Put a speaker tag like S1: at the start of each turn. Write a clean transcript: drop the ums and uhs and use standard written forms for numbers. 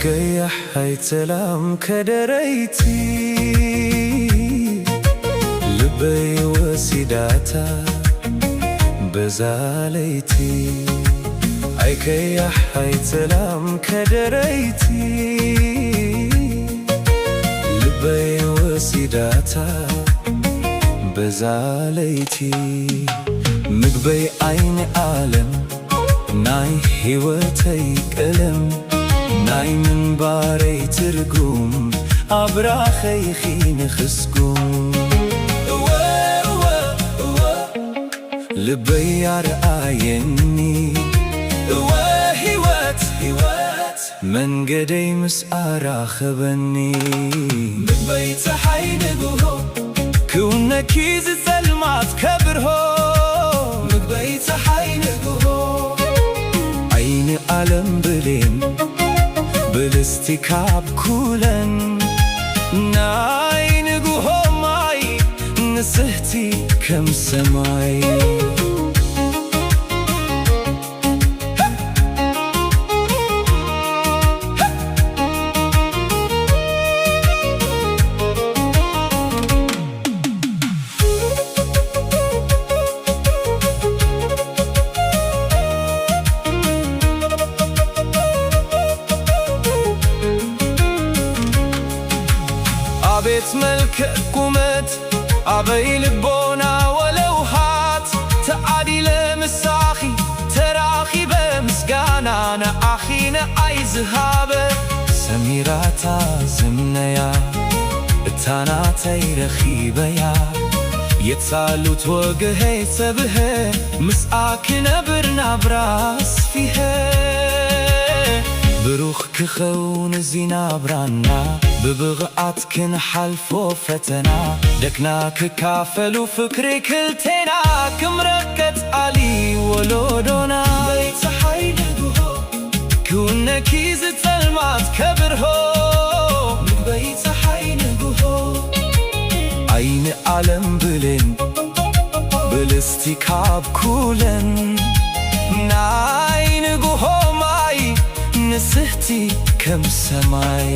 S1: ኣይከያሕ ኣይተላም ከደረይቲ ልበይ ወሲዳታ በዛለይቲ ኣይከያሕ ኣይተላም ከደረይቲ ልበይ ወሲዳታ በዛለይቲ ምግበይ ዓይኒ ዓለም ናይ ሕይወተይ ቀለም ናይ ምንባረይ ትርጉም ኣብራኸይ ንኽስጉም ልበይ ኣርኣየኒ ሕይወት መንገደይ ምስ ኣራኸበኒ ምግበይ ፀሓይ ንግሆ ክውነኪ ዝጸልማት ከብርሆ ምግበይ ፀሓይ ንግሆ ዓይኒ ዓለም ብሌን ብልስቲ ካብ ኩለን ናይ ንግሆ ማይ ንስሕቲ ከም ሰማይ አቤት መልክዕ ቁመት ኣበይ ልቦና ወለውሃት ተዓዲለ ምሳኺ ተራኺበ ምስጋና ንኣኺ ንኣይ ዝሃበ ሰሚራታ ዝምነያ እታ ናተይ ረኺበያ የትሳሉት ወግሄ ሰብሄ ምስኣ ክነብር ናብራ ኣስፊሄ ብሩኽ ክኸውን እዚ ናብራና ብብቕዓት ክንሓልፎ ፈተና ደክና ክካፈሉ ፍቅሪ ክልቴና ክምረቀት ዓሊ ወሎዶና በይ ፀሓይ ንግሆ ክውነኪ ዝጸልማት ከብርሆ ምግበይ ፀሓይ ንግሆ ዓይኒ ዓለም ብሌን ብልስቲ ካብ ኩለን ናይ ንግሆ ማይ ንስሕቲ ከም ሰማይ